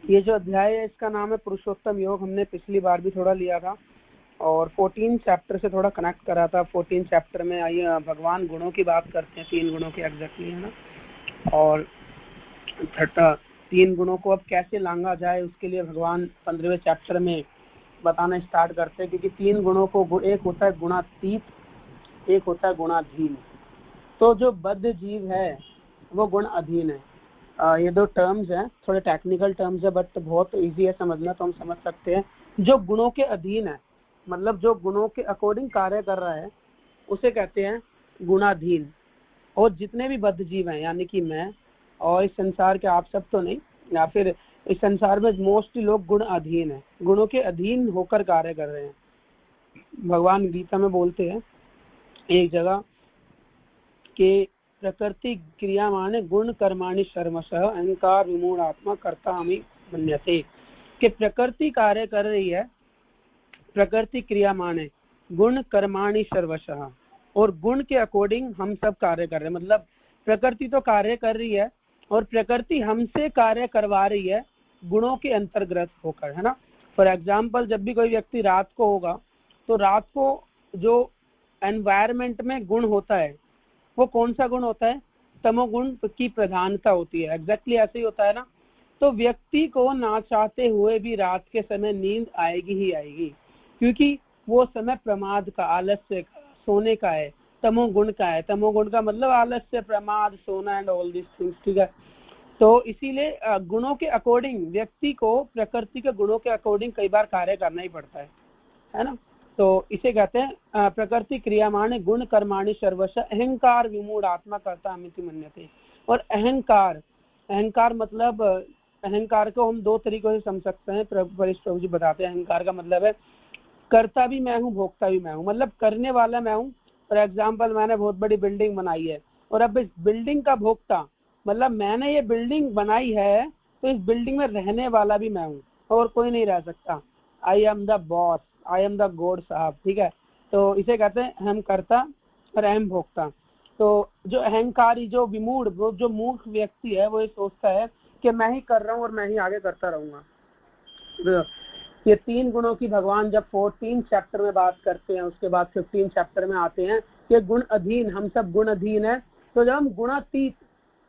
ये जो अध्याय है इसका नाम है पुरुषोत्तम योग। हमने पिछली बार भी थोड़ा लिया था और 14 चैप्टर से थोड़ा कनेक्ट करा था। 14 चैप्टर में आइए भगवान गुणों की बात करते हैं, 3 गुणों की एग्जैक्टली, है ना। और 3 गुणों को अब कैसे लांगा जाए उसके लिए भगवान 15वें चैप्टर में बताना स्टार्ट करते हैं, क्योंकि 3 गुणों को, एक होता है गुणातीत, एक होता है गुणाधीन। तो जो बद्ध जीव है वो गुण अधीन है। ये 2 टर्म्स हैं, थोड़े टेक्निकल टर्म्स है बट बहुत इजी है समझना, तो हम समझ सकते हैं। जो गुणों के अधीन है, मतलब जो गुणों के अकॉर्डिंग कार्य कर रहा है, उसे कहते हैं गुणाधीन। और जितने भी बद्ध जीव हैं, यानी कि मैं और इस संसार के आप सब तो नहीं, या फिर इस संसार में मोस्टली लोग गुण अधीन है, गुणों के अधीन होकर कार्य कर रहे हैं। भगवान गीता में बोलते हैं एक जगह कि प्रकृति क्रिया माने गुण कर्माणि शर्मशः अहंकार विमूढ़ आत्मा कर्ता हमें मन्यते। कि प्रकृति कार्य कर रही है, प्रकृति क्रिया माने गुण कर्माणि सर्वशः, और गुण के अकॉर्डिंग हम सब कार्य कर रहे हैं। मतलब प्रकृति तो कार्य कर रही है और प्रकृति हमसे कार्य करवा रही है गुणों के अंतर्गत होकर, है ना। फॉर एग्जाम्पल, जब भी कोई व्यक्ति रात को होगा तो रात को जो एनवायरमेंट में गुण होता है वो कौन सा गुण होता है? तमोगुण की प्रधानता होती है। एग्जैक्टली ऐसे ही होता है ना। तो व्यक्ति को ना चाहते हुए भी रात के समय नींद आएगी ही आएगी, क्योंकि वो समय प्रमाद का, आलस्य का, सोने का है, तमोगुण का है। तमोगुण का मतलब आलस्य, प्रमाद, सोना एंड ऑल दिस थिंग्स, ठीक है। तो इसीलिए गुणों के अकॉर्डिंग व्यक्ति को प्रकृति के गुणों के अकॉर्डिंग कई बार कार्य करना ही पड़ता है ना। तो इसे कहते हैं प्रकृति क्रियामाण गुण कर्माणि सर्वश अहंकार विमूढ़ आत्मा कर्ता अमिति मन्यते। और अहंकार, अहंकार मतलब अहंकार को हम 2 तरीकों से समझ सकते हैं। प्रभु जी बताते हैं अहंकार का मतलब है करता भी मैं हूँ, भोगता भी मैं हूँ। मतलब करने वाला मैं हूँ। फॉर एग्जाम्पल, मैंने बहुत बड़ी बिल्डिंग बनाई है और अब इस बिल्डिंग का भोगता, मतलब मैंने ये बिल्डिंग बनाई है तो इस बिल्डिंग में रहने वाला भी मैं हूँ और कोई नहीं रह सकता। I am the boss, I am the God साहब, ठीक है। तो इसे कहते हैं अहम कर्ता और अहम भोक्ता। तो जो अहंकारी, जो विमूढ़, वो जो मूर्ख व्यक्ति है, वो ये सोचता है कि मैं ही कर रहा हूँ और मैं ही आगे करता रहूंगा। ये 3 गुणों की भगवान जब 14 चैप्टर में बात करते हैं, उसके बाद 15 चैप्टर में आते हैं कि गुण अधीन, हम सब गुण अधीन है। तो जब हम गुणातीत,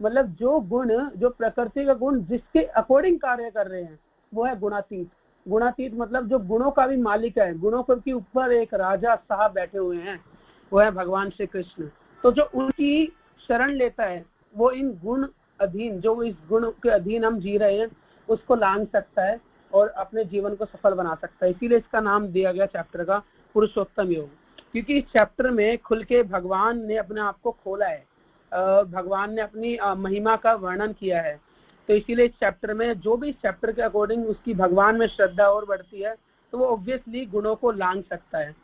मतलब जो गुण, जो प्रकृति का गुण जिसके अकॉर्डिंग कार्य कर रहे हैं, वो है गुणातीत। गुणातीत मतलब जो गुणों का भी मालिक है, गुणों के ऊपर एक राजा साहब बैठे हुए हैं, वो है भगवान श्री कृष्ण। तो जो उनकी शरण लेता है वो इन गुण अधीन, जो इस गुण के अधीन हम जी रहे हैं, उसको लांघ सकता है और अपने जीवन को सफल बना सकता है। इसीलिए इसका नाम दिया गया चैप्टर का पुरुषोत्तम योग, क्योंकि इस चैप्टर में खुल के भगवान ने अपने आप को खोला है, भगवान ने अपनी महिमा का वर्णन किया है। तो इसीलिए इस चैप्टर में जो भी इस चैप्टर के अकॉर्डिंग उसकी भगवान में श्रद्धा और बढ़ती है तो वो ऑब्वियसली गुणों को लांघ सकता है।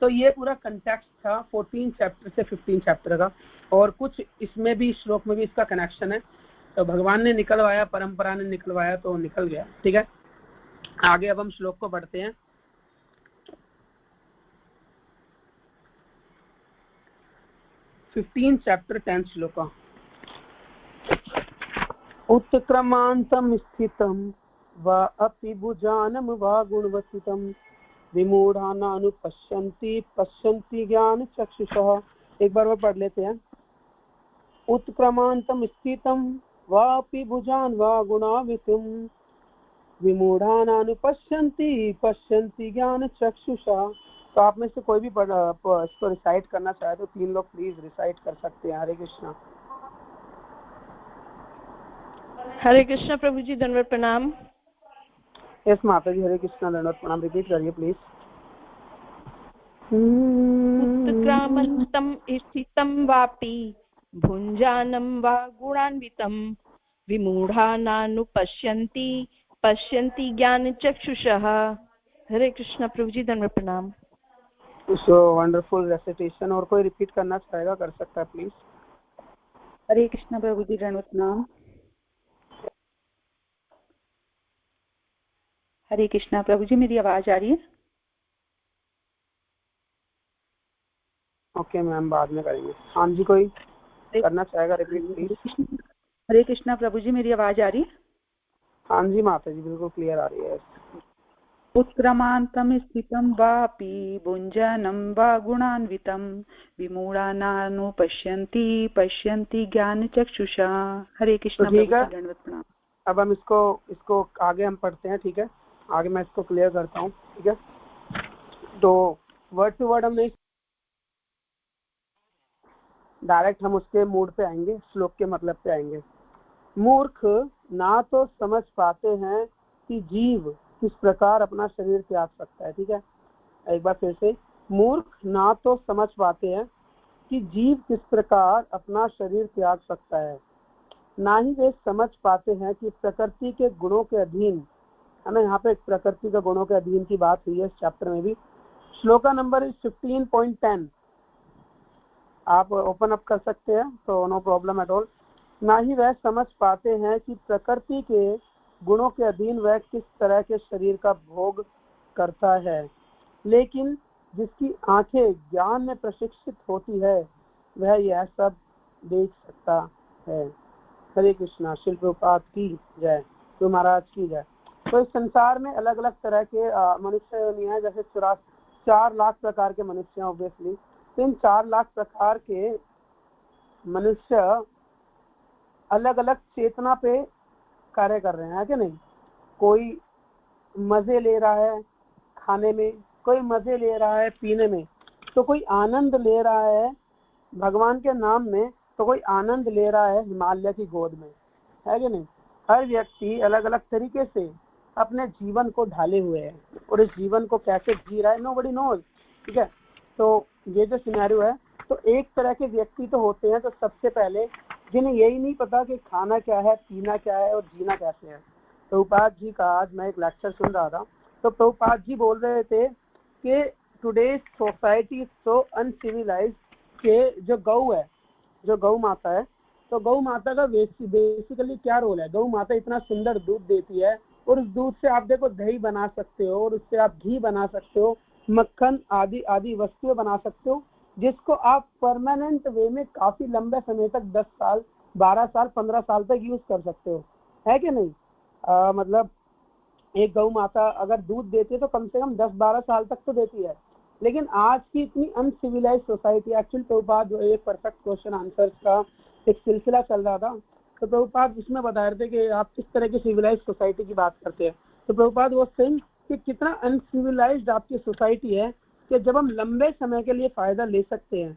तो ये पूरा कंटेक्स्ट था 14 चैप्टर से 15 चैप्टर का, और कुछ इसमें भी, श्लोक में भी इसका कनेक्शन है। तो भगवान ने निकलवाया, परंपरा ने निकलवाया, तो निकल गया, ठीक है। आगे अब हम श्लोक को पढ़ते हैं। चैप्टर 10 श्लोक। उत्क्रमांतम स्थितम वा अपि भुजानम वा गुणवतितम विमूढ़ानानुपश्यन्ति पश्यन्ति ज्ञान चक्षुषः। एक बार वो पढ़ लेते हैं। उत्क्रमांतम स्थितम वा अपि भुजान वा गुणावितम विमूढ़ानानुपश्यन्ति पश्यन्ति ज्ञान चक्षुषः। तो आप में से कोई भी इसको रिसाइट करना चाहे तो 3 लोग प्लीज रिसाइट कर सकते हैं। हरे कृष्णा। हरे कृष्णा प्रभु जी, दंडवत प्रणाम। यस माता जी, हरे कृष्णा, दंडवत प्रणाम। रिपीट करिए प्लीज। उत्क्रामन्तं स्थितं वापि भुञ्जानं वा गुणान्वितं विमूढानानुपश्यन्ति पश्यन्ति ज्ञानचक्षुषः। हरे कृष्णा प्रभु जी, दंडवत प्रणाम। So wonderful recitation. और कोई रिपीट करना चाहेगा कर सकता है प्लीज। हरे कृष्णा प्रभु जी, दंडवत प्रणाम। हरे कृष्णा प्रभु जी, मेरी आवाज आ रही है? ओके मैम, बाद में करेंगे। हाँ जी, कोई करना चाहेगा रिपीट प्लीज। हरे कृष्णा प्रभु जी, मेरी आवाज आ रही है? हाँ जी माता जी, बिल्कुल क्लियर आ रही है। उत्क्रमान्तं स्थितं वापि भुञ्जनं वा गुणान्वितं विमूढानानुपश्यन्ति पश्यन्ति ज्ञानचक्षुषा। हरे कृष्ण। तो ठीक है, दंडवत प्रणाम। अब हम इसको आगे हम पढ़ते हैं। ठीक है, आगे मैं इसको क्लियर करता हूँ। ठीक है, तो वर्ड टू वर्ड हम नहीं, डायरेक्ट हम उसके मूड पे आएंगे, श्लोक के मतलब पे आएंगे। मूर्ख ना तो समझ पाते हैं कि जीव किस प्रकार अपना शरीर त्याग सकता है। ठीक है, एक बार फिर से, मूर्ख ना तो समझ पाते हैं कि जीव किस प्रकार अपना शरीर त्याग सकता है, ना ही वे समझ पाते हैं कि प्रकृति के गुणों के अधीन, है ना, यहाँ पे प्रकृति के गुणों के अधीन की बात हुई है इस चैप्टर में भी। श्लोका नंबर इज 15.10, आप ओपन अप कर सकते हैं, तो नो प्रॉब्लम एट ऑल। ना ही वह समझ पाते हैं कि प्रकृति के गुणों के अधीन वह किस तरह के शरीर का भोग करता है, लेकिन जिसकी आंखें ज्ञान में प्रशिक्षित होती है वह यह सब देख सकता है। हरे कृष्णा। श्री प्रभुपाद की जय, तो महाराज की जय। तो इस संसार में अलग अलग तरह के मनुष्य हैं, जैसे 4 लाख प्रकार के मनुष्य हैं ऑब्वियसली। तो इन 4 लाख प्रकार के मनुष्य अलग अलग चेतना पे कार्य कर रहे हैं कि नहीं। कोई मजे ले रहा है खाने में, कोई मजे ले रहा है पीने में, तो कोई आनंद ले रहा है भगवान के नाम में, तो कोई आनंद ले रहा है हिमालय की गोद में, है कि नहीं। हर व्यक्ति अलग अलग तरीके से अपने जीवन को ढाले हुए है, और इस जीवन को कैसे जी रहा है नोबडी नोज। ठीक है, तो ये जो सिनेरियो है, तो एक तरह के व्यक्ति तो होते हैं, तो सबसे पहले जिन्हें यही नहीं पता कि खाना क्या है, पीना क्या है और जीना कैसे है। प्रभुपाद जी का आज मैं एक लेक्चर सुन रहा था, तो प्रभुपाद जी बोल रहे थे कि टुडे सोसाइटी सो अनसिविलाइज्ड, के जो गौ है, जो गौ माता है, तो गौ माता का बेसिकली क्या रोल है। गौ माता इतना सुंदर दूध देती है, और उस दूध से आप देखो दही बना सकते हो, और उससे आप घी बना सकते हो, मक्खन आदि आदि वस्तुएं बना सकते हो, जिसको आप परमानेंट वे में काफी लंबे समय तक 10 साल 12 साल 15 साल तक यूज कर सकते हो, है कि नहीं। मतलब एक गौ माता अगर दूध देती है तो कम से कम 10-12 साल तक तो देती है। लेकिन आज की इतनी अनसिविलाइज सोसाइटी, एक्चुअली प्रभुपाद जो एक परफेक्ट क्वेश्चन आंसर्स का एक सिलसिला चल रहा था, तो प्रभुपाद उसमें बता रहे थे कि आप किस तरह की सिविलाइज सोसाइटी की बात करते हैं। तो प्रभुपाद वो सेइंग कि कितना अनसिविलाइज्ड आपकी सोसाइटी है कि जब हम लंबे समय के लिए फायदा ले सकते हैं,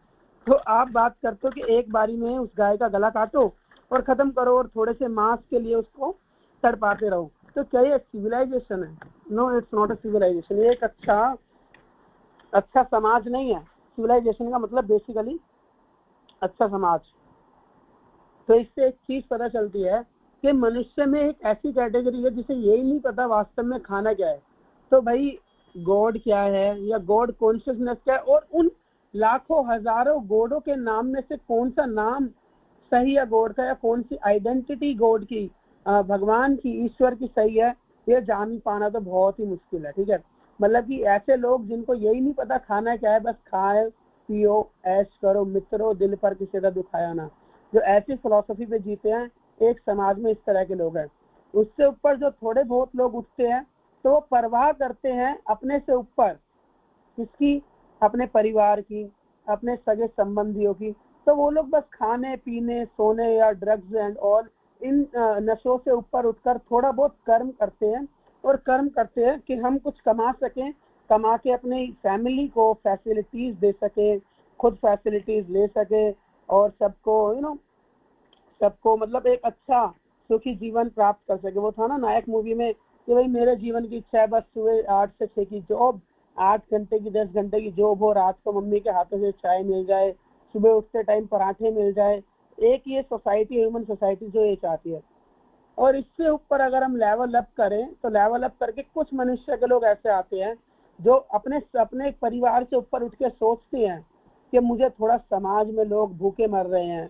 तो आप बात करते हो कि एक बारी में उस गाय का गला काटो और खत्म करो, और थोड़े से मांस के लिए उसको तड़पाते रहो। तो क्या ये सिविलाइजेशन है? No, it's not a civilisation. ये एक अच्छा समाज नहीं है। सिविलाइजेशन का मतलब बेसिकली अच्छा समाज। तो इससे एक चीज पता चलती है कि मनुष्य में एक ऐसी कैटेगरी है जिसे यही नहीं पता वास्तव में खाना क्या है। तो भाई गॉड क्या है, या गॉड कॉन्शियसनेस क्या है, और उन लाखों हजारों गॉडों के नाम में से कौन सा नाम सही है गॉड का, या कौन सी आइडेंटिटी गॉड की, भगवान की, ईश्वर की सही है, ये जान पाना तो बहुत ही मुश्किल है। ठीक है, मतलब कि ऐसे लोग जिनको यही नहीं पता खाना क्या है, बस खाए पियो ऐश करो मित्रों, दिल पर किसी का दुखाया ना, जो ऐसी फिलॉसफी पे जीते हैं, एक समाज में इस तरह के लोग हैं। उससे ऊपर जो थोड़े बहुत लोग उठते हैं, तो वो परवाह करते हैं अपने से ऊपर किसकी, अपने परिवार की, अपने सगे संबंधियों की। तो वो लोग बस खाने पीने सोने या ड्रग्स एंड ऑल इन नशों से ऊपर उठकर थोड़ा बहुत कर्म करते हैं, और कर्म करते हैं कि हम कुछ कमा सकें, कमा के अपनी फैमिली को फैसिलिटीज दे सके, खुद फैसिलिटीज ले सके, और सबको सबको मतलब एक अच्छा सुखी जीवन प्राप्त कर सके। वो था ना नायक मूवी में कि भाई मेरे जीवन की इच्छा है बस सुबह 8 से 6 की जॉब, 8 घंटे की 10 घंटे की जॉब हो, रात को मम्मी के हाथों से चाय मिल जाए, सुबह उठते टाइम पराठे मिल जाए। एक ये सोसाइटी, ह्यूमन सोसाइटी जो ये चाहती है। और इससे ऊपर अगर हम लेवल अप करें, तो लेवल अप करके कुछ मनुष्य के लोग ऐसे आते हैं जो अपने अपने परिवार से ऊपर उठ के सोचते हैं कि मुझे थोड़ा समाज में लोग भूखे मर रहे हैं,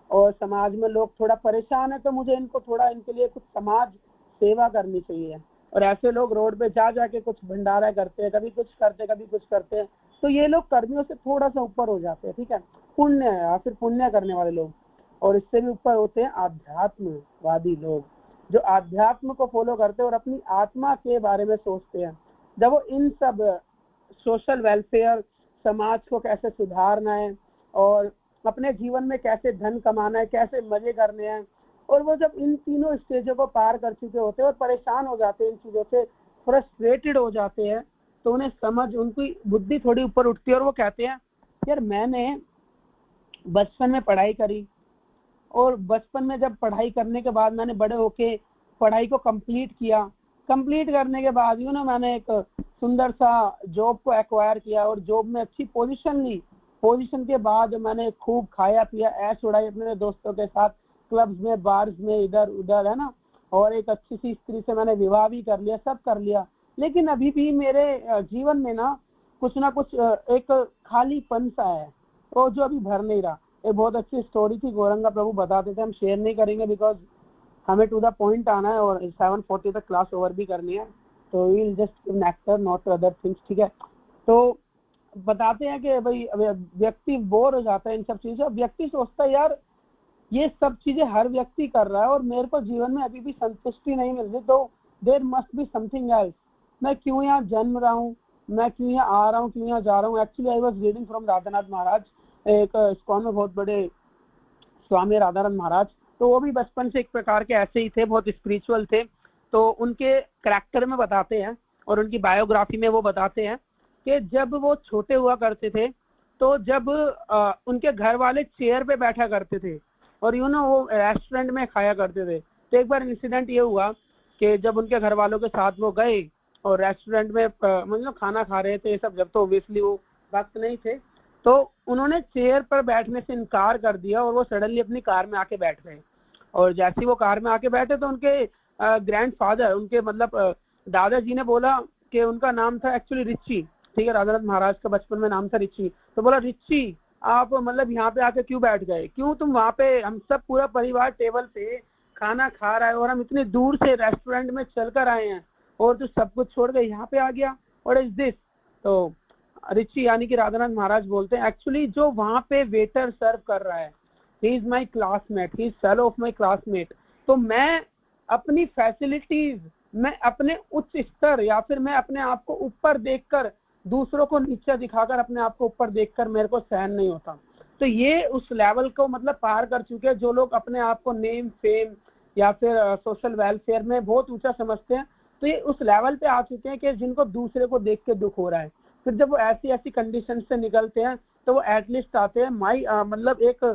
और समाज में लोग थोड़ा परेशान है, तो मुझे इनको थोड़ा इनके लिए कुछ समाज सेवा करनी चाहिए। और ऐसे लोग रोड पे जा जाके कुछ भंडारा करते हैं, कभी कुछ करते कभी कुछ करते हैं। तो ये लोग कर्मियों से थोड़ा सा ऊपर हो जाते हैं। ठीक है, पुण्य है या फिर पुण्य करने वाले लोग। और इससे भी ऊपर होते हैं आध्यात्मवादी लोग, जो आध्यात्म को फॉलो करते हैं और अपनी आत्मा के बारे में सोचते हैं, जब वो इन सब सोशल वेलफेयर, समाज को कैसे सुधारना है और अपने जीवन में कैसे धन कमाना है, कैसे मजे करने हैं, और वो जब इन तीनों स्टेजों को पार कर चुके होते हैं और परेशान हो जाते हैं, इन चीजों से फ्रस्ट्रेटेड हो जाते हैं, तो उन्हें समझ, उनकी बुद्धि थोड़ी ऊपर उठती है और वो कहते हैं यार मैंने बचपन में पढ़ाई करी और बचपन में जब पढ़ाई करने के बाद मैंने बड़े होके पढ़ाई को कंप्लीट किया, कंप्लीट करने के बाद मैंने एक सुंदर सा जॉब को एक्वायर किया और जॉब में अच्छी पोजीशन ली। पोजीशन के बाद मैंने खूब खाया पिया, ऐश उड़ाई अपने दोस्तों के साथ, क्लब्स में, बार्स में, इधर उधर, है ना, और एक अच्छी सी स्त्री से मैंने विवाह भी कर लिया, सब कर लिया। लेकिन अभी भी मेरे जीवन में ना कुछ एक खालीपन सा है, वो जो अभी भर नहीं रहा। एक बहुत अच्छी स्टोरी थी, गौरंगा प्रभु बताते थे, हम शेयर नहीं करेंगे बिकॉज हमें टू द पॉइंट आना है और 7:40 तक क्लास ओवर भी करनी है, तो will just nectar not other things, ठीक है। तो बताते हैं कि भाई व्यक्ति बोर हो जाता है इन सब चीजों से। व्यक्ति सोचता है यार ये सब चीजें हर व्यक्ति कर रहा है और मेरे को जीवन में अभी भी संतुष्टि नहीं मिल रही, तो there must be something else. मैं क्यों यहाँ जन्म रहा हूँ, मैं क्यों यहाँ आ रहा हूँ, क्यों यहाँ जा रहा हूँ। Actually I was reading from Radhanath Maharaj, एक इस्कॉन में बहुत बड़े स्वामी राधानाथ महाराज, तो वो भी बचपन से एक प्रकार के ऐसे ही थे, बहुत स्पिरिचुअल थे। तो उनके कैरेक्टर में बताते हैं और उनकी बायोग्राफी में वो बताते हैं कि जब वो छोटे हुआ करते थे तो जब उनके घर वाले चेयर पे बैठा करते थे और वो रेस्टोरेंट में खाया करते थे। तो एक बार इंसिडेंट ये हुआ कि जब उनके घर वालों के साथ वो गए और रेस्टोरेंट में मतलब खाना खा रहे थे सब, जब तो ऑब्वियसली वो भक्त नहीं थे, तो उन्होंने चेयर पर बैठने से इनकार कर दिया और वो सडनली अपनी कार में आके बैठ गए। और जैसे वो कार में आके बैठे तो उनके ग्रैंडफादर, उनके मतलब दादाजी ने बोला कि उनका नाम था एक्चुअली रिची, ठीक है, राधानाथ महाराज का बचपन में नाम था रिची। तो बोला रिची आप मतलब यहाँ पे आके क्यों बैठ गए, क्यों तुम वहाँ पे, हम सब पूरा परिवार टेबल पे खाना खा रहा है और हम इतनी दूर से रेस्टोरेंट में चलकर आए हैं और तू सब कुछ छोड़ के यहाँ पे आ गया, व्हाट इज दिस। तो रिची यानी कि राधानाथ महाराज बोलते हैं एक्चुअली जो वहाँ पे वेटर सर्व कर रहा है, he is my classmate, he is fellow of my classmate. तो मैं अपनी फैसिलिटीज, मैं अपने उच्च स्तर या फिर मैं अपने आप को ऊपर देखकर दूसरों को नीचे दिखाकर अपने आप को ऊपर देखकर मेरे को सहन नहीं होता। तो ये उस लेवल को मतलब पार कर चुके हैं जो लोग अपने आप को नेम, फेम या फिर सोशल वेलफेयर में बहुत ऊंचा समझते हैं। तो ये उस लेवल पे आ चुके हैं कि जिनको दूसरे को देख के दुख हो रहा है। फिर जब वो ऐसी ऐसी कंडीशन से निकलते हैं तो वो एटलीस्ट आते हैं माई मतलब एक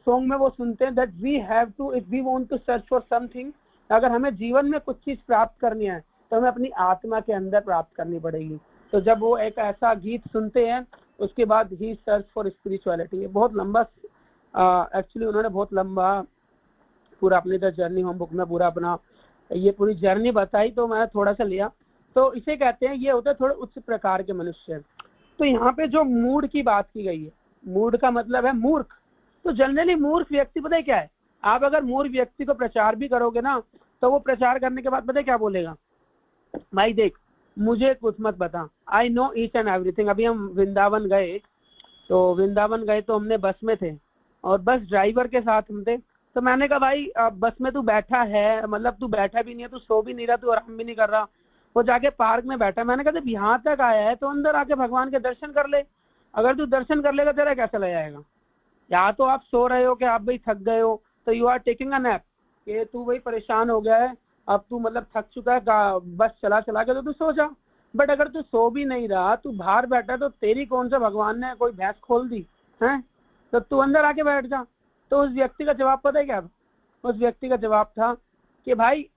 सॉन्ग में वो सुनते हैं that we have to, if we want to search for something, अगर हमें जीवन में कुछ चीज प्राप्त करनी है तो हमें अपनी आत्मा के अंदर प्राप्त करनी पड़ेगी। तो जब वो एक ऐसा गीत सुनते हैं उसके बाद ही सर्च फॉर स्पिरिचुअलिटी। बहुत लंबा एक्चुअली उन्होंने बहुत लंबा पूरा अपनी द जर्नी होम बुक में पूरा अपना ये पूरी जर्नी बताई, तो मैं थोड़ा सा लिया। तो इसे कहते हैं ये होता है थोड़े उच्च प्रकार के मनुष्य। तो यहाँ पे जो मूड की बात की गई है, मूड का मतलब है मूर्ख। तो जनरली मूर्ख व्यक्ति पता है क्या है, आप अगर मूर्ख व्यक्ति को प्रचार भी करोगे ना तो वो प्रचार करने के बाद पता है क्या बोलेगा, भाई देख मुझे कुछ मत बता, I know each and everything. अभी हम वृंदावन गए, तो वृंदावन गए तो हमने बस में थे और बस ड्राइवर के साथ हम थे। तो मैंने कहा भाई बस में तू बैठा है, मतलब तू बैठा भी नहीं है, तू सो भी नहीं रहा, तू आराम भी नहीं कर रहा, वो जाके पार्क में बैठा। मैंने कहा जब यहाँ तक आया है तो अंदर आके भगवान के दर्शन कर ले, अगर तू दर्शन कर लेगा तेरा कैसा लग जाएगा। या तो आप सो रहे हो कि आप भाई थक गए हो तो you are taking a nap, कि तू भाई परेशान हो गया है, अब तू मतलब थक चुका है बस चला चला के, तो तू सो जा। बट अगर तू सो भी नहीं रहा, तू बाहर बैठा, तो तेरी कौन सा भगवान ने कोई भैंस खोल दी है, तो तू अंदर आके बैठ जा। तो उस व्यक्ति का जवाब पता है क्या, उस व्यक्ति का जवाब था कि भाई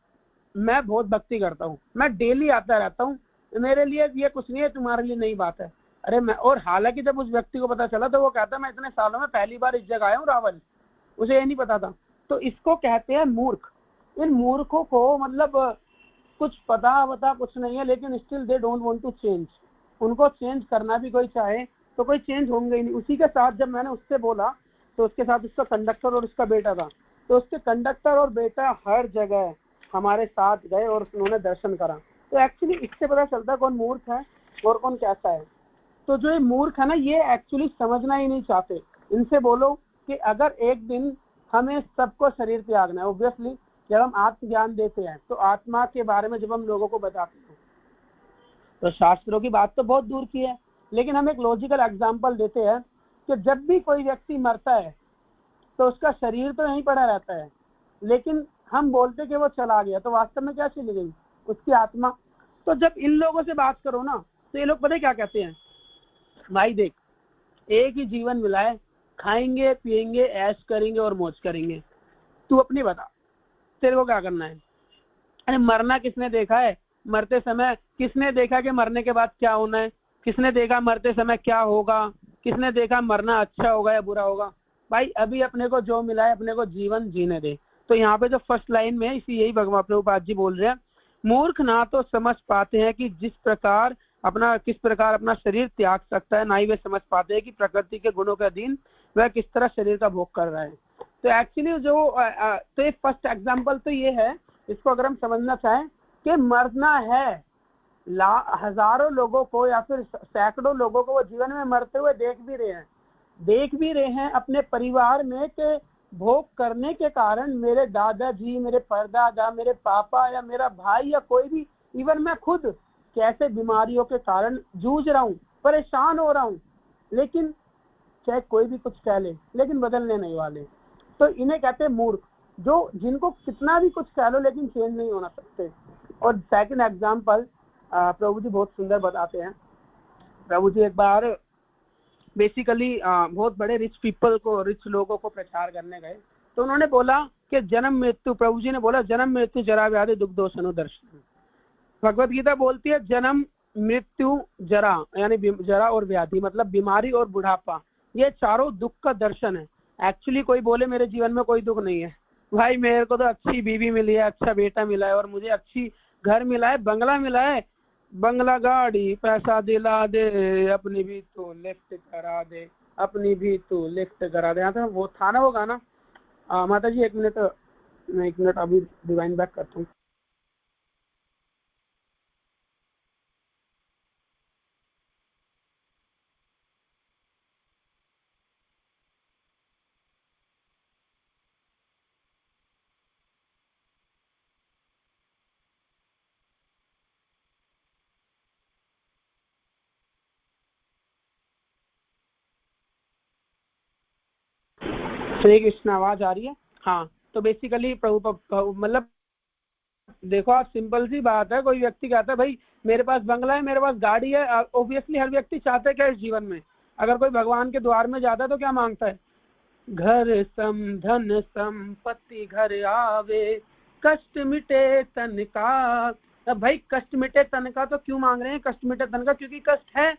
मैं बहुत भक्ति करता हूँ, मैं डेली आता रहता हूँ, मेरे लिए ये कुछ नहीं है, तुम्हारे लिए नई बात है। अरे मैं, और हालांकि जब उस व्यक्ति को पता चला तो वो कहता मैं इतने सालों में पहली बार इस जगह आया हूँ रावल, उसे ये नहीं पता था। तो इसको कहते हैं मूर्ख। इन मूर्खों को मतलब कुछ पता कुछ नहीं है, लेकिन still they don't want to change. उनको चेंज करना भी कोई चाहे तो कोई चेंज होंगे ही नहीं। उसी के साथ जब मैंने उससे बोला तो उसके साथ उसका कंडक्टर और उसका बेटा था, तो उसके कंडक्टर और बेटा हर जगह हमारे साथ गए और उन्होंने दर्शन करा। तो एक्चुअली इससे पता चलता है कौन मूर्ख है और कौन कैसा है। तो जो ये मूर्ख है ना, ये एक्चुअली समझना ही नहीं चाहते। इनसे बोलो कि अगर एक दिन हमें सबको शरीर त्यागना है, ऑब्वियसली जब हम आत्मज्ञान देते हैं तो आत्मा के बारे में जब हम लोगों को बताते हैं तो शास्त्रों की बात तो बहुत दूर की है, लेकिन हम एक लॉजिकल एग्जांपल देते हैं कि जब भी कोई व्यक्ति मरता है तो उसका शरीर तो यहीं पड़ा रहता है, लेकिन हम बोलते कि वो चला गया, तो वास्तव में क्या चली गई? उसकी आत्मा। तो जब इन लोगों से बात करो ना तो ये लोग पता क्या कहते हैं, भाई देख एक ही जीवन मिला है, खाएंगे पिएंगे ऐश करेंगे और मौज करेंगे, तू अपनी बता तेरे को क्या करना है? अरे मरना किसने देखा है? मरते समय किसने देखा कि मरने के बाद क्या होना है? किसने देखा मरते समय क्या होगा? किसने देखा मरना अच्छा होगा या बुरा होगा? भाई अभी अपने को जो मिला है अपने को जीवन जीने दे। तो यहाँ पे जो फर्स्ट लाइन में है इसी यही भगवान प्रभुपाद जी बोल रहे हैं, मूर्ख ना तो समझ पाते हैं कि किस प्रकार अपना शरीर त्याग सकता है, ना ही वे समझ पाते हैं कि प्रकृति के गुणों के अधीन वह किस तरह शरीर का भोग कर रहा है। तो एक्चुअली जो तो ये फर्स्ट एग्जांपल तो ये है, इसको अगर हम समझना चाहें कि मरना है, हजारों लोगों को या फिर सैकड़ों लोगों को वो जीवन में मरते हुए देख भी रहे हैं अपने परिवार में कि भोग करने के कारण मेरे दादाजी, मेरे परदादा, मेरे पापा या मेरा भाई या कोई भी, इवन मैं खुद कैसे बीमारियों के कारण जूझ रहा हूँ, परेशान हो रहा हूँ, लेकिन चाहे कोई भी कुछ कह ले लेकिन बदलने नहीं वाले। तो इन्हें कहते हैं मूर्ख, जो जिनको कितना भी कुछ कह लो लेकिन चेंज नहीं होना सकते। और सेकंड एग्जांपल प्रभु जी बहुत सुंदर बताते हैं। प्रभु जी एक बार बेसिकली बहुत बड़े रिच लोगों को प्रचार करने गए, तो उन्होंने बोला कि जन्म मृत्यु, प्रभु जी ने बोला जन्म मृत्यु जरा व्याधि दुख दोष अनुदर्शन। भगवत गीता बोलती है जन्म मृत्यु जरा, यानी जरा और व्याधि मतलब बीमारी और बुढ़ापा, ये चारों दुख का दर्शन है। एक्चुअली कोई बोले मेरे जीवन में कोई दुख नहीं है, भाई मेरे को तो अच्छी बीवी मिली है, अच्छा बेटा मिला है और मुझे अच्छी घर मिला है, बंगला मिला है, बंगला गाड़ी पैसा दिला दे, अपनी भी तो लिफ्ट करा दे, अपनी भी तो लिफ्ट करा दे। यहाँ तो वो था ना वो गाना। माता जी एक मिनट अभी डिवाइन बैक करता हूँ। श्री कृष्ण आवाज आ रही है? हाँ, तो बेसिकली प्रभु मतलब देखो आप, सिंपल सी बात है, कोई व्यक्ति कहता है भाई मेरे पास बंगला है, मेरे पास गाड़ी है, ऑब्वियसली हर व्यक्ति चाहता है क्या इस जीवन में? अगर कोई भगवान के द्वार में जाता है तो क्या मांगता है? घर सम धन संपत्ति घर आवे, कष्ट मिटे तन का। अब भाई कष्ट मिटे तन का तो क्यों मांग रहे हैं? कष्ट मिटे तन का क्योंकि कष्ट है।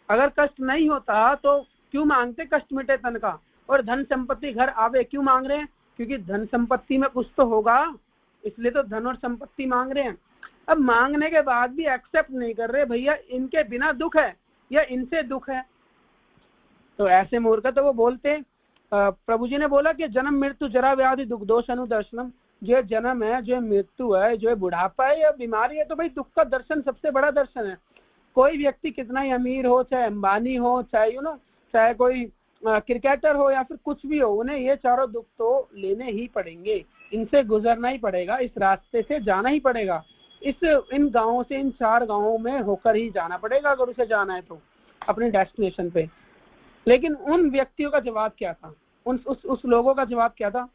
अगर कष्ट नहीं होता तो क्यों मांगते कष्ट मिटे तन का? और धन संपत्ति घर आवे क्यों मांग रहे हैं? क्योंकि धन संपत्ति में कुछ तो होगा, इसलिए तो धन और संपत्ति मांग रहे हैं। अब मांगने के बाद भी एक्सेप्ट नहीं कर रहे, भैया इनके बिना दुख है या इनसे दुख है, तो ऐसे मूर्ख तो वो बोलते। प्रभु जी ने बोला कि जन्म मृत्यु जरा व्याधि दुख दोष अनुदर्शनम, जो जन्म है, जो मृत्यु है, जो बुढ़ापा है या बीमारी है, तो भाई दुख का दर्शन सबसे बड़ा दर्शन है। कोई व्यक्ति कितना ही अमीर हो, चाहे अंबानी हो, चाहे चाहे कोई क्रिकेटर हो या फिर कुछ भी हो, उन्हें ये चारों दुख तो लेने ही पड़ेंगे, इनसे गुजरना ही पड़ेगा, इस रास्ते से जाना ही पड़ेगा, इन गांवों से, इन 4 गांवों में होकर ही जाना पड़ेगा अगर उसे जाना है तो अपने डेस्टिनेशन पे। लेकिन उन व्यक्तियों का जवाब क्या था? उस लोगों का जवाब क्या था?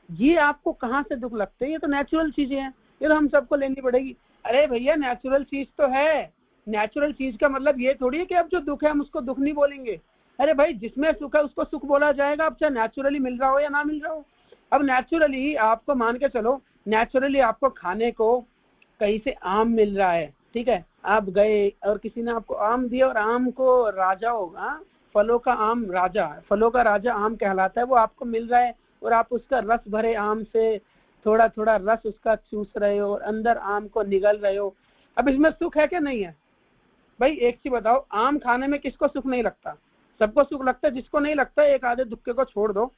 ये आपको कहाँ से दुख लगते हैं? ये तो नेचुरल चीजें हैं, ये तो हम सबको लेनी पड़ेगी। अरे भैया नेचुरल चीज तो है, नेचुरल चीज का मतलब ये थोड़ी है कि अब जो दुख है हम उसको दुख नहीं बोलेंगे। अरे भाई जिसमें सुख है उसको सुख बोला जाएगा, अब चाहे नेचुरली मिल रहा हो या ना मिल रहा हो। अब नेचुरली आपको मान के चलो, नेचुरली आपको खाने को कहीं से आम मिल रहा है, ठीक है, आप गए और किसी ने आपको आम दिया और आम को राजा होगा, फलों का आम राजा, फलों का राजा आम कहलाता है, वो आपको मिल रहा है और आप उसका रस भरे आम से थोड़ा थोड़ा रस उसका चूस रहे हो और अंदर आम को निगल रहे हो। अब इसमें सुख है क्या? नहीं है। भाई एक चीज बताओ, आम खाने में किसको सुख नहीं लगता? सबको सुख लगता है, जिसको नहीं लगता एक आधे दुक्के को छोड़ दो।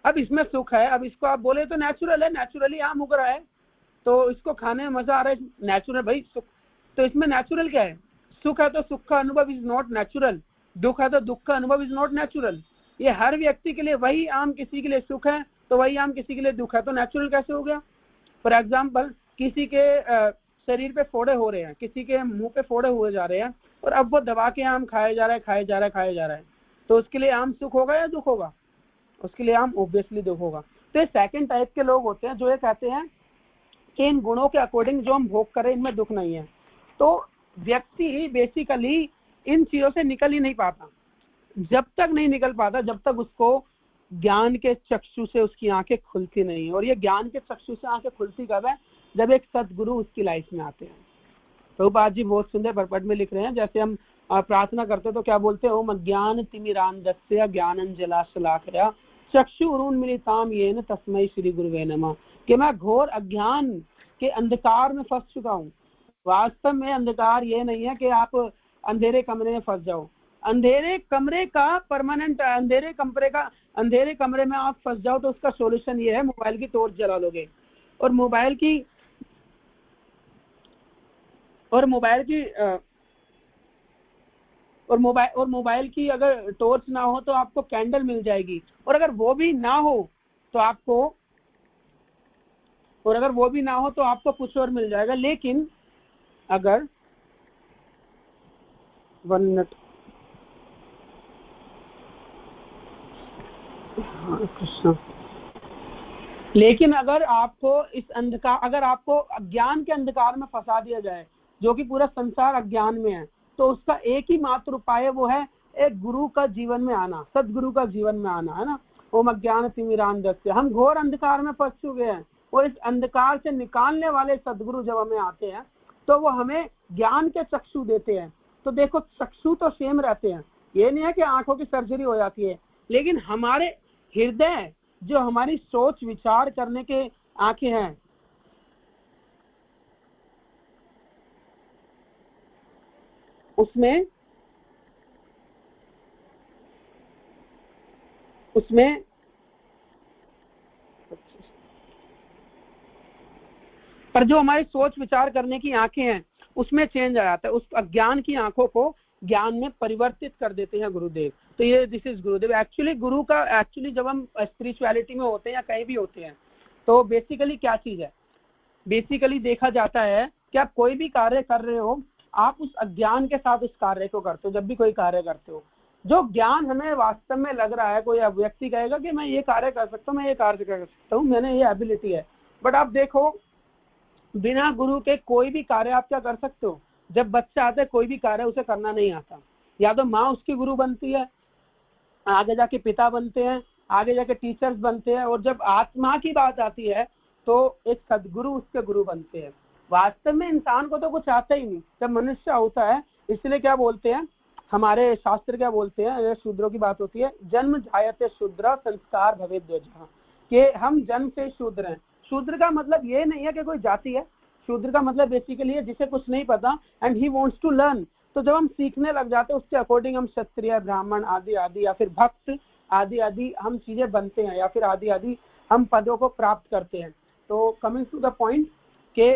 अब इसमें सुख है, अब इसको आप बोले तो नेचुरल है, नेचुरली आम उग रहा है तो इसको खाने में मजा आ रहा है, नेचुरल भाई सुख। तो इसमें नेचुरल क्या है? सुख है तो सुख का अनुभव इज नॉट नेचुरल, दुख है तो दुख का अनुभव इज नॉट नेचुरल। ये हर व्यक्ति के लिए वही आम किसी के लिए सुख है तो वही आम किसी के लिए दुख है, तो नेचुरल कैसे हो गया? फॉर एग्जाम्पल किसी के शरीर पे फोड़े हो रहे हैं, किसी के मुंह पे फोड़े हुए जा रहे हैं, और अब वो दबा के आम खाए जा रहा है, तो उसके लिए आम सुख होगा या दुख होगा? उसके लिए आम ऑब्वियसली दुख होगा। तो ये सेकंड टाइप के लोग होते हैं जो ये कहते हैं कि इन गुणों के अकॉर्डिंग जो हम भोग करें इनमें दुख नहीं है। तो व्यक्ति बेसिकली इन चीजों से निकल ही नहीं पाता। जब तक नहीं निकल पाता जब तक उसको ज्ञान के चक्षु से उसकी आंखें खुलती नहीं है। और ये ज्ञान के चक्षु से आंखें खुलती कब है? जब एक सदगुरु उसकी लाइफ में आते हैं। प्रभुपाद जी बहुत सुंदर परपट में लिख रहे हैं, जैसे हम प्रार्थना करते तो क्या बोलते हैं? ओम अज्ञान तिमिरांधस्य ज्ञानंजलाशलाकया चक्षुरुन्मीलितां येन तस्मै श्री गुरुवे नमः। कि मैं घोर अज्ञान के अंधकार में फंस चुका हूँ। वास्तव में अंधकार ये नहीं है कि आप अंधेरे कमरे में फंस जाओ। अंधेरे कमरे का परमानेंट, अंधेरे कमरे में आप फंस जाओ तो उसका सॉल्यूशन ये है, मोबाइल की टॉर्च जला लोगे। और मोबाइल की अगर टॉर्च ना हो तो आपको कैंडल मिल जाएगी। और अगर वो भी ना हो तो आपको कुछ और मिल जाएगा। लेकिन अगर 1 मिनट, कृष्ण, लेकिन अगर आपको अगर आपको अज्ञान के अंधकार में फंसा दिया जाए, जो कि पूरा संसार अज्ञान में है, तो उसका एक ही मात्र उपाय है, वो है एक गुरु का जीवन में आना, सदगुरु का जीवन में आना, है ना। ओम अज्ञान तिमिरांधस्य, हम घोर अंधकार में फंस चुके हैं और इस अंधकार से निकालने वाले सदगुरु जब हमें आते हैं तो वो हमें ज्ञान के चक्षु देते हैं। तो देखो, चक्षु तो सेम रहते हैं, ये नहीं है कि आंखों की सर्जरी हो जाती है, लेकिन हमारे हृदय, जो हमारी सोच विचार करने के आंखें हैं, उसमें पर जो हमारी सोच विचार करने की आंखें हैं उसमें चेंज आ जाता है। उस अज्ञान की आंखों को ज्ञान में परिवर्तित कर देते हैं गुरुदेव। तो ये दिस इज गुरुदेव। एक्चुअली जब हम स्पिरिचुअलिटी में होते हैं या कहीं भी होते हैं तो बेसिकली क्या चीज है? बेसिकली देखा जाता है कि आप कोई भी कार्य कर रहे हो, आप उस अज्ञान के साथ उस कार्य को करते हो। जब भी कोई कार्य करते हो, जो ज्ञान हमें वास्तव में लग रहा है, कोई व्यक्ति कहेगा कि मैं ये कार्य कर सकता हूँ, मैं ये कार्य कर सकता हूँ, मैंने ये एबिलिटी है, बट आप देखो बिना गुरु के कोई भी कार्य आप क्या कर सकते हो? जब बच्चा आता है कोई भी कार्य उसे करना नहीं आता, या तो माँ उसकी गुरु बनती है, आगे जाके पिता बनते हैं, आगे जाके टीचर्स बनते हैं, और जब आत्मा की बात आती है तो एक सदगुरु उसके गुरु बनते हैं। वास्तव में इंसान को तो कुछ आता ही नहीं जब मनुष्य होता है। इसलिए क्या बोलते हैं हमारे शास्त्र, क्या बोलते हैं, ये शूद्रों की बात होती है, जन्म जायते शूद्र संस्कार भवेद द्विजः, कि हम जन्म से शूद्र हैं। शूद्र का मतलब ये नहीं है कि कोई जाति है, शूद्र का मतलब बेसिकली है जिसे कुछ नहीं पता and he wants to learn. तो जब हम सीखने लग जाते हैं उसके अकॉर्डिंग हम क्षत्रिय, ब्राह्मण आदि आदि, या फिर भक्त आदि आदि हम चीजें बनते हैं, या फिर आदि आदि हम पदों को प्राप्त करते हैं। तो कमिंग टू द पॉइंट के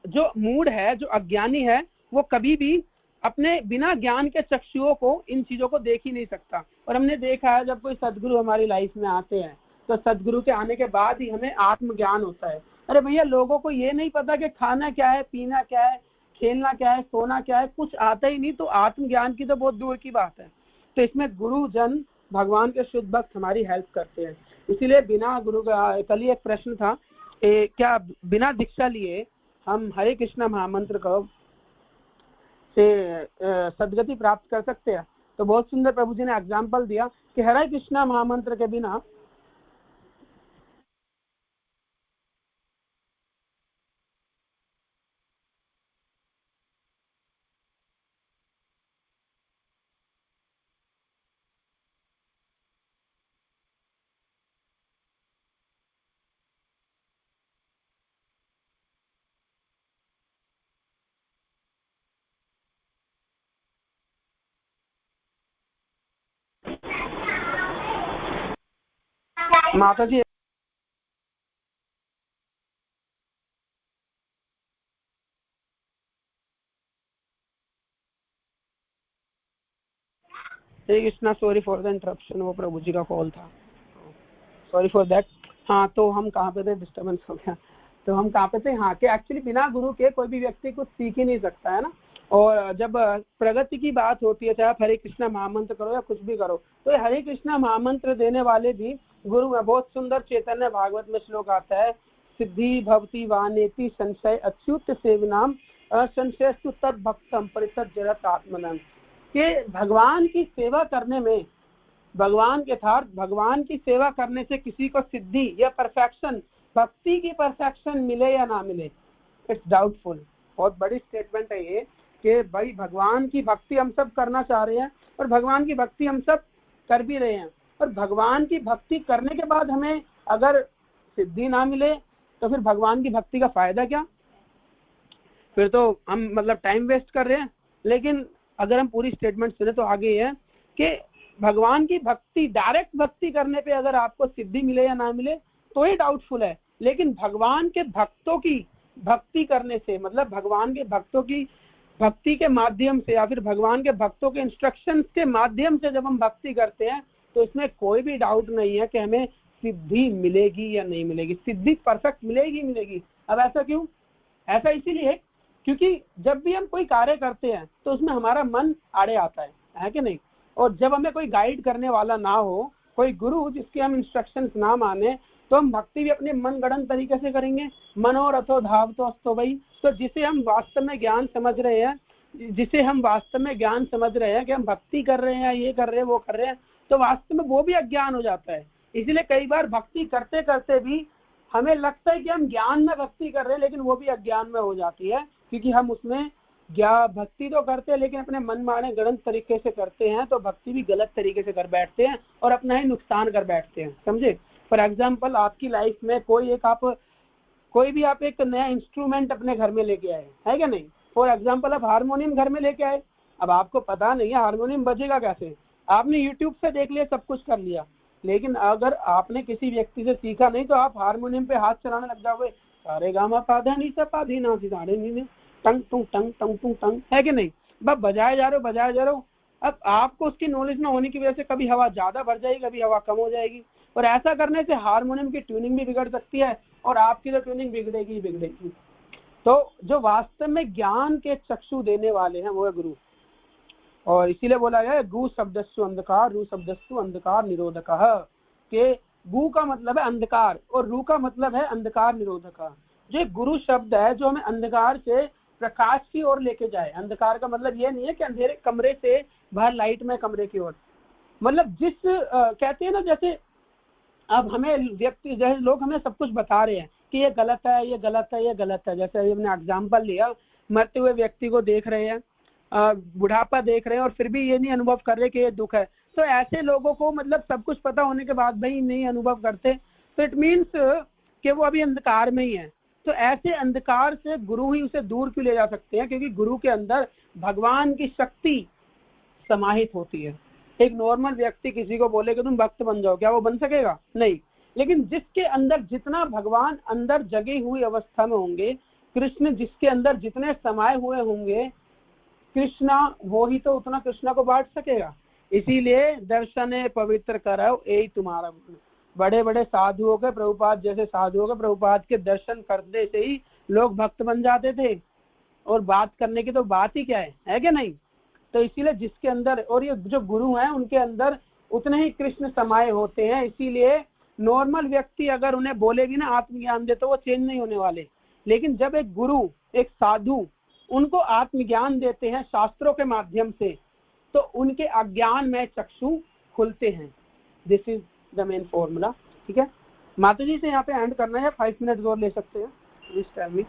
जो मूड है, जो अज्ञानी है, वो कभी भी अपने बिना ज्ञान के चक्षुओं को इन चीजों को देख ही नहीं सकता। और हमने देखा है जब कोई सदगुरु हमारी लाइफ में आते हैं तो सदगुरु के आने के बाद ही हमें आत्मज्ञान होता है। अरे भैया, लोगों को ये नहीं पता कि खाना क्या है, पीना क्या है, खेलना क्या है, सोना क्या है, कुछ आता ही नहीं, तो आत्मज्ञान की तो बहुत दूर की बात है। तो इसमें गुरुजन, भगवान के शुद्ध भक्त हमारी हेल्प करते हैं। इसीलिए बिना गुरु का, कल ही एक प्रश्न था, क्या बिना दीक्षा लिए हम हरे कृष्णा महामंत्र को से सदगति प्राप्त कर सकते हैं? तो बहुत सुंदर प्रभु जी ने एग्जाम्पल दिया कि हरे कृष्णा महामंत्र के बिना माता जी Hare Krishna, sorry for the interruption, वो प्रभु जी का कॉल था, सॉरी फॉर दैट। हाँ, तो हम कहाँ पे थे, डिस्टर्बेंस हो गया। तो हम कहाँ पे थे, हाँ, कि एक्चुअली बिना गुरु के कोई भी व्यक्ति कुछ सीख ही नहीं सकता है ना। और जब प्रगति की बात होती है, चाहे आप हरे कृष्णा महामंत्र करो या कुछ भी करो, तो ये हरे कृष्णा महामंत्र देने वाले भी गुरु में। बहुत सुंदर चैतन्य भागवत में श्लोक आता है, सिद्धि भवती वानेति संशय अच्युत सेवनाम असंशयस्तु तद भक्तम परिषद जरत आत्मनम। के भगवान की सेवा करने में, भगवान के साथ भगवान की सेवा करने से किसी को सिद्धि या परफेक्शन, भक्ति की परफेक्शन मिले या ना मिले, इट्स डाउटफुल। बहुत बड़ी स्टेटमेंट है ये कि भाई भगवान की भक्ति हम सब करना चाह रहे हैं और भगवान की भक्ति हम सब कर भी रहे हैं, और भगवान की भक्ति करने के बाद हमें अगर सिद्धि ना मिले तो फिर भगवान की भक्ति का फायदा क्या, फिर तो हम मतलब टाइम वेस्ट कर रहे हैं। लेकिन अगर हम पूरी स्टेटमेंट सुने तो आगे ये है कि भगवान की भक्ति, डायरेक्ट भक्ति करने पे अगर आपको सिद्धि मिले या ना मिले तो ये डाउटफुल है, लेकिन भगवान के भक्तों की भक्ति करने से, मतलब भगवान के भक्तों की भक्ति के माध्यम से या फिर भगवान के भक्तों के इंस्ट्रक्शंस के माध्यम से जब हम भक्ति करते हैं तो इसमें कोई भी डाउट नहीं है कि हमें सिद्धि मिलेगी या नहीं मिलेगी। सिद्धि परफेक्ट मिलेगी मिलेगी। अब ऐसा क्यों? ऐसा इसीलिए क्योंकि जब भी हम कोई कार्य करते हैं तो उसमें हमारा मन आड़े आता है कि नहीं। और जब हमें कोई गाइड करने वाला ना हो, कोई गुरु जिसके हम इंस्ट्रक्शंस ना माने, तो हम भक्ति भी अपने मन गढ़ंत तरीके से करेंगे। मनोरथो धाव तो अस्तो भाई। तो जिसे हम वास्तव में ज्ञान समझ रहे हैं, जिसे हम वास्तव में ज्ञान समझ रहे हैं कि हम भक्ति कर रहे हैं, ये कर रहे हैं, वो कर रहे हैं, तो वास्तव में वो भी अज्ञान हो जाता है। इसलिए कई बार भक्ति करते करते भी हमें लगता है कि हम ज्ञान में भक्ति कर रहे हैं, लेकिन वो भी अज्ञान में हो जाती है, क्योंकि हम उसमें भक्ति तो करते हैं लेकिन अपने मन माने गलत तरीके से करते हैं, तो भक्ति भी गलत तरीके से कर बैठते हैं और अपना ही नुकसान कर बैठते हैं। समझे? फॉर एग्जाम्पल, आपकी लाइफ में कोई भी आप एक नया इंस्ट्रूमेंट अपने घर में लेके आए, है क्या नहीं? फॉर एग्जाम्पल, आप हारमोनियम घर में लेके आए, अब आपको पता नहीं है हारमोनियम बजेगा कैसे, आपने यूट्यूब से देख लिया, सब कुछ कर लिया, लेकिन अगर आपने किसी व्यक्ति से सीखा नहीं तो आप हारमोनियम पे हाथ चलाने लग जाओगे, सारे गामा पाधा नी सा पाधी ना सी सारे नी टंग टंग टंग टंग टंग टंग, है कि नहीं? बस बजाए जा रहे हो। अब आपको उसकी नॉलेज न होने की वजह से कभी हवा ज्यादा भर जाएगी, कभी हवा कम हो जाएगी, और ऐसा करने से हारमोनियम की ट्यूनिंग भी बिगड़ सकती है और आपकी तो ट्यूनिंग बिगड़ेगी। तो जो वास्तव में ज्ञान के चक्षु देने वाले हैं वो है गुरु। और इसीलिए बोला गया गु शब्दस्सु अंधकार, रू शब्दस्सु अंधकार निरोधकः, के गु का मतलब है अंधकार और रू का मतलब है अंधकार निरोधक। जो गुरु शब्द है जो हमें अंधकार से प्रकाश की ओर लेके जाए। अंधकार का मतलब ये नहीं है कि अंधेरे कमरे से बाहर लाइट में कमरे की ओर, मतलब जिस कहते हैं ना, जैसे अब हमें व्यक्ति, जैसे लोग हमें सब कुछ बता रहे हैं कि ये गलत है, ये गलत है, ये गलत है। जैसे हमने एग्जाम्पल लिया, मरते हुए व्यक्ति को देख रहे हैं, बुढ़ापा देख रहे हैं और फिर भी ये नहीं अनुभव कर रहे कि ये दुख है। तो ऐसे लोगों को मतलब सब कुछ पता होने के बाद भाई नहीं अनुभव करते, तो इट मीन्स कि वो अभी अंधकार में ही है। तो ऐसे अंधकार से गुरु ही उसे दूर क्यों ले जा सकते हैं, क्योंकि गुरु के अंदर भगवान की शक्ति समाहित होती है। एक नॉर्मल व्यक्ति किसी को बोले कि तुम भक्त बन जाओ, क्या वो बन सकेगा? नहीं। लेकिन जिसके अंदर जितना भगवान अंदर जगी हुई अवस्था में होंगे, कृष्ण जिसके अंदर जितने समाये हुए होंगे कृष्णा, वो ही तो उतना कृष्णा को बांट सकेगा। इसीलिए दर्शने पवित्र करो यही तुम्हारा गुण। बड़े बड़े साधुओं के, प्रभुपाद जैसे साधुओं के, प्रभुपाद के दर्शन करने से ही लोग भक्त बन जाते थे, और बात करने की तो बात ही क्या है कि नहीं? तो इसीलिए जिसके अंदर, और ये जो गुरु हैं उनके अंदर उतने ही कृष्ण समाये होते हैं। इसीलिए नॉर्मल व्यक्ति अगर उन्हें बोले भी ना आत्मज्ञान दे तो वो चेंज नहीं होने वाले, लेकिन जब एक गुरु, एक साधु उनको आत्मज्ञान देते हैं शास्त्रों के माध्यम से, तो उनके अज्ञान में चक्षु खुलते हैं। This is the main formula. ठीक है, माता जी से यहाँ पे एंड करना है, 5 मिनट और ले सकते हैं इस टाइम में।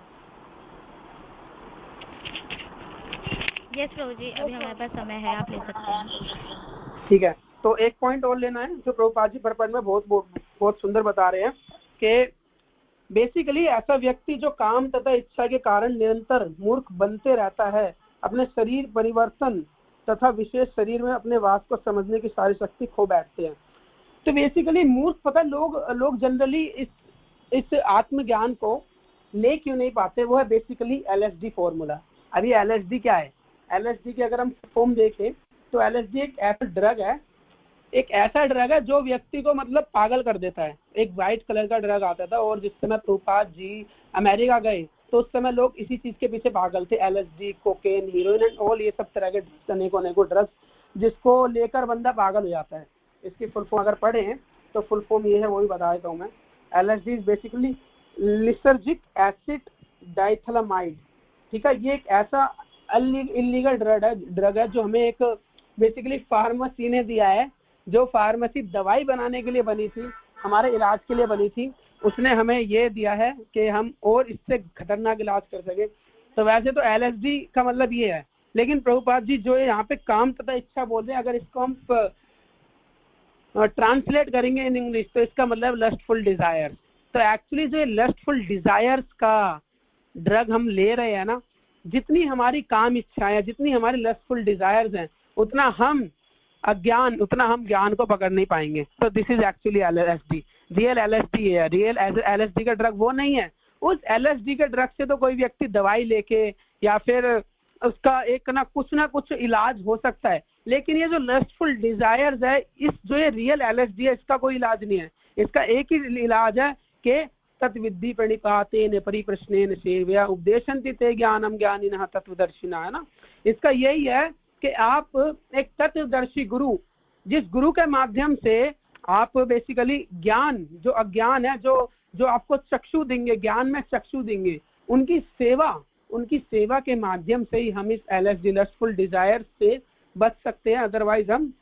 यस प्रभु जी, अभी हमारे पास समय है, आप ले सकते हैं। ठीक है, तो एक पॉइंट और लेना है जो प्रभुपाद जी परपंच में बहुत सुंदर बता रहे हैं कि बेसिकली ऐसा व्यक्ति जो काम तथा इच्छा के कारण निरंतर मूर्ख बनते रहता है, अपने शरीर परिवर्तन तथा विशेष शरीर में अपने वास को समझने की सारी शक्ति खो बैठते हैं। तो बेसिकली मूर्ख, पता लोग जनरली इस आत्मज्ञान को ले क्यों नहीं पाते, वो है बेसिकली LSD फॉर्मूला। अभी LSD क्या है? LSD की अगर हम फॉर्म देखें तो LSD एक ऐसा ड्रग है, एक ऐसा ड्रग है जो व्यक्ति को मतलब पागल कर देता है। एक व्हाइट कलर का ड्रग आता था, और जिस समय प्रभुपाद जी अमेरिका गए तो उस समय लोग इसी चीज के पीछे पागल थे। LSD, cocaine, heroine and all, ये सब तरह के अनेकों ड्रग्स जिसको लेकर बंदा पागल हो जाता है। इसकी फुल फॉर्म अगर पढ़े तो फुल फॉर्म ये है, वो भी बता देता हूँ मैं। LSD is basically lysergic acid diethylamide. ठीक है, ये एक ऐसा इलीगल ड्रग है जो हमें एक बेसिकली फार्मेसी ने दिया है। जो फार्मेसी दवाई बनाने के लिए बनी थी, हमारे इलाज के लिए बनी थी, उसने हमें ये दिया है कि हम और इससे खतरनाक इलाज कर सके। तो वैसे तो LSD का मतलब ये है, लेकिन प्रभुपाद जी जो यहाँ पे काम तथा इच्छा बोल रहे हैं, अगर इसको हम ट्रांसलेट करेंगे इन इंग्लिश तो इसका मतलब लस्टफुल डिजायर। तो एक्चुअली जो लस्टफुल डिजायर्स का ड्रग हम ले रहे हैं ना, जितनी हमारी काम इच्छाएं, जितनी हमारी लस्टफुल डिजायर्स हैं, उतना हम ज्ञान को पकड़ नहीं पाएंगे। तो this is actually LSD, real LSD है। रियल LSD का ड्रग वो नहीं है। उस LSD के ड्रग से तो कोई व्यक्ति दवाई लेके या फिर उसका एक ना कुछ इलाज हो सकता है, लेकिन ये जो लस्टफुल डिजायर्स है, इस जो ये रियल LSD है, इसका कोई इलाज नहीं है। इसका एक ही इलाज है कि तत्विद्धि प्रणिपातेन परिप्रश्नेन सेव्या उपदेशन्ति ते ज्ञानम ज्ञानिनः तत्वदर्शिनः, है ना। इसका यही है कि आप एक तत्वदर्शी गुरु, जिस गुरु के माध्यम से आप बेसिकली ज्ञान, जो अज्ञान है, जो आपको चक्षु देंगे, ज्ञान में चक्षु देंगे, उनकी सेवा के माध्यम से ही हम इस LSD लस्टफुल डिजायर से बच सकते हैं। अदरवाइज हम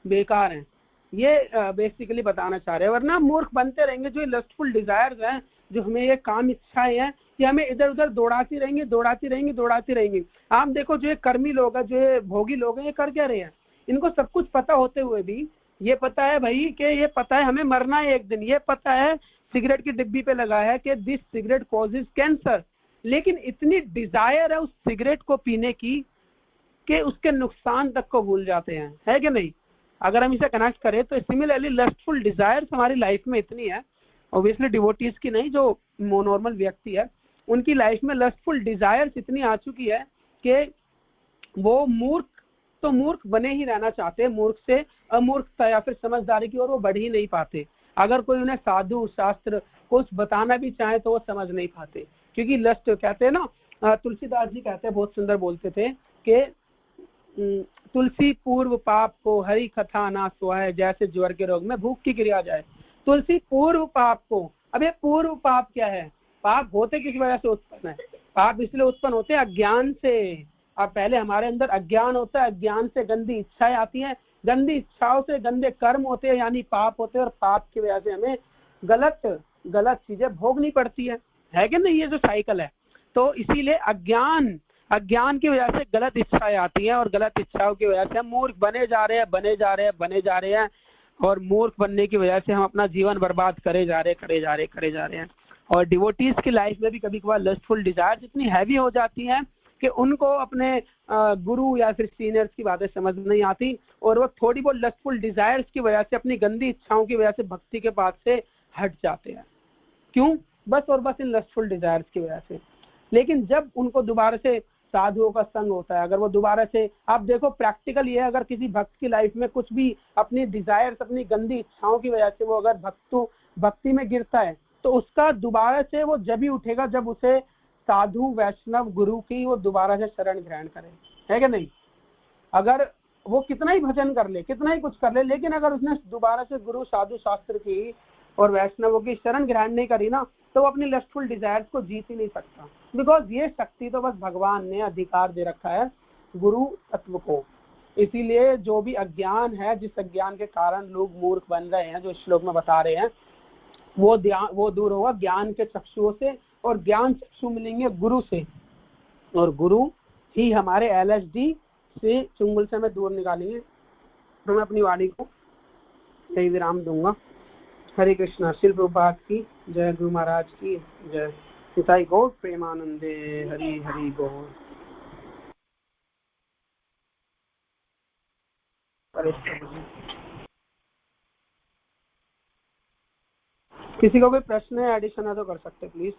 बेकार हैं, ये बेसिकली बताना चाह रहे हैं। वरना मूर्ख बनते रहेंगे। जो लस्टफुल डिजायर्स हैं, जो हमें ये काम इच्छाएं हैं, कि हमें इधर उधर दौड़ाती रहेंगी। आप देखो, जो ये कर्मी लोग हैं, जो ये भोगी लोग हैं, ये कर क्या रहे हैं? इनको सब कुछ पता होते हुए भी ये पता है भाई कि ये पता है हमें मरना है एक दिन, ये पता है सिगरेट की डिब्बी पे लगा है कि दिस सिगरेट कॉजेज कैंसर, लेकिन इतनी डिजायर है उस सिगरेट को पीने की कि उसके नुकसान तक को भूल जाते हैं, है कि नहीं? अगर हम इसे कनेक्ट करें तो सिमिलरली लस्टफुल डिजायर्स हमारी लाइफ में इतनी है, ऑब्वियसली डिवोटीज की नहीं, जो नॉर्मल व्यक्ति है उनकी लाइफ में लस्टफुल डिजायर्स इतनी आ चुकी है कि वो मूर्ख बने ही रहना चाहते हैं। मूर्ख से अमूर्खता या फिर समझदारी की ओर वो बढ़ ही नहीं पाते। अगर कोई उन्हें साधु शास्त्र कुछ बताना भी चाहे तो वो समझ नहीं पाते, क्योंकि लस्ट कहते हैं ना, तुलसीदास जी कहते हैं, बहुत सुंदर बोलते थे कि तुलसी पूर्व पाप को हरि कथा ना सोए, जैसे ज्वर के रोग में भूख की क्रिया जाए। तुलसी पूर्व पाप को, अब ये पूर्व पाप क्या है? पाप होते किस वजह से उत्पन्न है? पाप इसलिए उत्पन्न होते हैं अज्ञान से। अब पहले हमारे अंदर अज्ञान होता है, अज्ञान से गंदी इच्छाएं आती हैं, गंदी इच्छाओं से गंदे कर्म होते हैं, यानी पाप होते हैं, और पाप की वजह से हमें गलत चीजें भोगनी पड़ती है कि नहीं? ये जो साइकिल है, तो इसीलिए अज्ञान की वजह से गलत इच्छाएं आती हैं, और गलत इच्छाओं की वजह से हम मूर्ख बने जा रहे हैं, और मूर्ख बनने की वजह से हम अपना जीवन बर्बाद करे जा रहे हैं। और डिवोटीज की लाइफ में भी कभी कभार लस्टफुल डिजायर इतनी हैवी हो जाती हैं कि उनको अपने गुरु या फिर सीनियर्स की बातें समझ नहीं आती, और वो थोड़ी बहुत लस्टफुल डिजायर्स की वजह से, अपनी गंदी इच्छाओं की वजह से भक्ति के पास से हट जाते हैं। क्यों? बस और बस इन लस्टफुल डिजायर्स की वजह से। लेकिन जब उनको दोबारा से साधुओं का संग होता है, अगर वो दोबारा से, आप देखो प्रैक्टिकल ये है, अगर किसी भक्त की लाइफ में कुछ भी अपनी डिजायर्स, अपनी गंदी इच्छाओं की वजह से वो अगर भक्ति में गिरता है, तो उसका दोबारा से वो जब ही उठेगा जब उसे साधु वैष्णव गुरु की वो दोबारा से शरण ग्रहण करे, है कि नहीं? अगर वो कितना ही भजन कर ले, कितना ही कुछ कर ले, लेकिन अगर उसने दोबारा से गुरु साधु शास्त्र की और वैष्णवों की शरण ग्रहण नहीं करी ना, तो वो अपनी लस्टफुल डिजायर्स को जीत ही नहीं सकता। बिकॉज ये शक्ति तो बस भगवान ने अधिकार दे रखा है गुरु तत्व को। इसीलिए जो भी अज्ञान है, जिस अज्ञान के कारण लोग मूर्ख बन रहे हैं, जो श्लोक में बता रहे हैं, वो दूर होगा ज्ञान के चक्षुओं से, और ज्ञान चक्षु मिलेंगे गुरु से, और गुरु ही हमारे LSD से, चुंगल से हमें दूर निकालेंगे। तो मैं अपनी वाणी को सही विराम दूंगा। हरे कृष्णा। शिल प्रभुपाद की जय, गुरु महाराज की जय। निताई गौर प्रेमानंदे। हरि हरि बोल। किसी को कोई प्रश्न है, एडिशन है तो कर सकते प्लीज।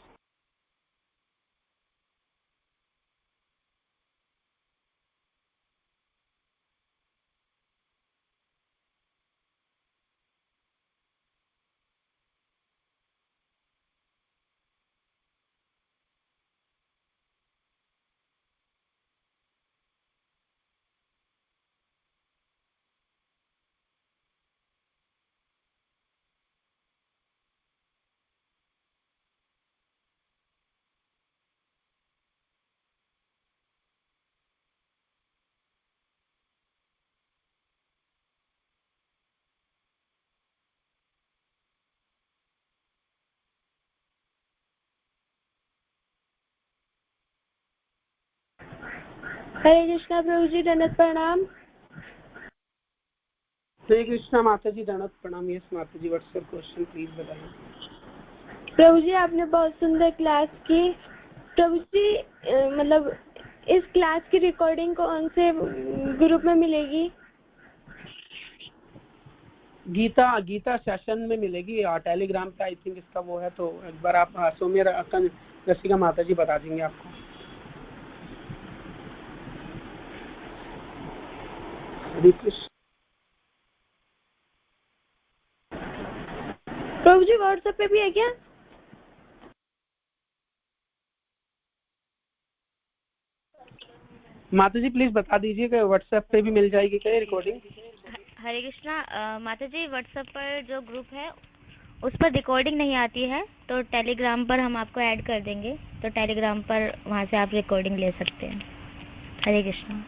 हरे कृष्णा प्रभु जी, दंडवत प्रणाम। हरे कृष्णा माता जी, दंडवत प्रणाम। यस माता जी, व्हाट्सएप क्वेश्चन प्लीज बताइए। प्रभु जी आपने बहुत सुंदर क्लास की। प्रभु जी मतलब इस क्लास की रिकॉर्डिंग कौन से ग्रुप में मिलेगी? गीता सेशन में मिलेगी और टेलीग्राम पे आई थिंक इसका वो है, तो एक बार आप सौम्य रसिका माता जी बता देंगे आपको। हरे कृष्ण। प्रभु जी व्हाट्सएप पे भी है क्या? माता जी प्लीज बता दीजिए कि व्हाट्सएप पे भी मिल जाएगी क्या रिकॉर्डिंग? हरे कृष्णा माता जी, व्हाट्सएप पर जो ग्रुप है उस पर रिकॉर्डिंग नहीं आती है, तो टेलीग्राम पर हम आपको ऐड कर देंगे, तो टेलीग्राम पर वहाँ से आप रिकॉर्डिंग ले सकते हैं। हरे कृष्णा।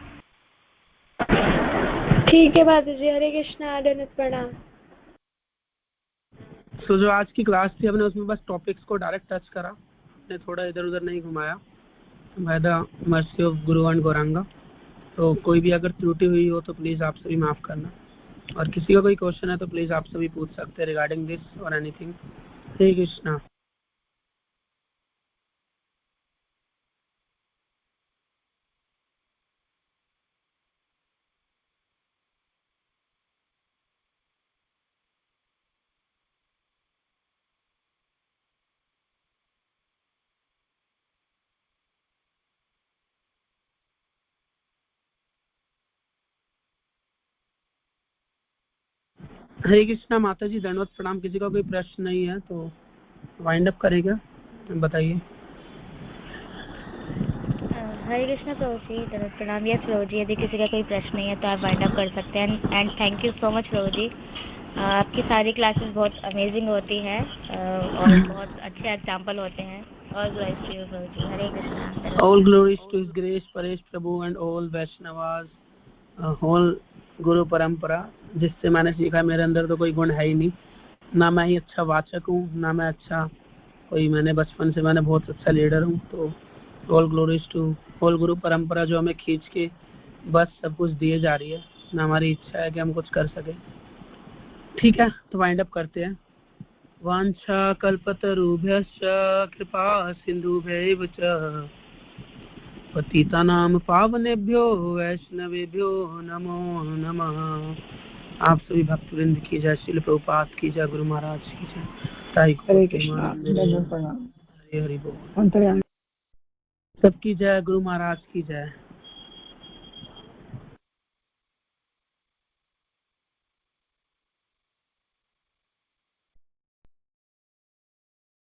ठीक है माता जी, हरे कृष्णा, दंडवत प्रणाम। तो जो आज की क्लास थी हमने उसमें बस टॉपिक्स को डायरेक्ट टच करा, हमने थोड़ा इधर उधर नहीं घुमाया। By the mercy of Guru and Gauranga. तो कोई भी अगर त्रुटि हुई हो तो प्लीज आप सभी माफ करना, और किसी का कोई क्वेश्चन है तो प्लीज आप सभी पूछ सकते हैं रिगार्डिंग दिस और एनीथिंग। हरे कृष्णा। हरे कृष्णा माता जी, दंडवत प्रणाम। किसी का कोई प्रश्न नहीं है तो वाइंड अप करेगा, बताइए। हरे कृष्णा प्रभु जी, दंडवत प्रणाम। यस प्रभु जी, यदि किसी का कोई प्रश्न नहीं है तो आप वाइंड अप कर सकते हैं। And thank you so much प्रभु जी, आपकी सारी क्लासेस बहुत अमेजिंग होती है और बहुत अच्छे एग्जाम्पल होते हैं। ऑल ग्लोरीज टू यू प्रभु ji. Hare Krishna. All glories to his grace Paresh प्रभु and all Vaishnavas, whole guru parampara. जिससे मैंने सीखा मेरे अंदर तो कोई गुण है ही नहीं, ना मैं ही अच्छा वाचक हूँ, ना मैं अच्छा कोई, मैंने बचपन से मैंने बहुत अच्छा लीडर हूँ। तो all glories to whole guru परंपरा जो हमें खींच के बस सब कुछ दिए जा रही है, ना हमारी इच्छा है कि हम कुछ कर सके। ठीक है, तो वाइंड अप करते हैं। वांछा कल्पतरुभ्यश्च कृपा सिंधुभ्यैव च पतितानां पावनेभ्यो वैष्णवेभ्यो नमो नमः। आप सभी भक्तवृंद की जय, श्रील प्रभुपाद की जय, गुरु महाराज की जय। हरे कृष्णा, दंडवत प्रणाम। हरि हरि बोल। सबकी जय, गुरु महाराज की जय।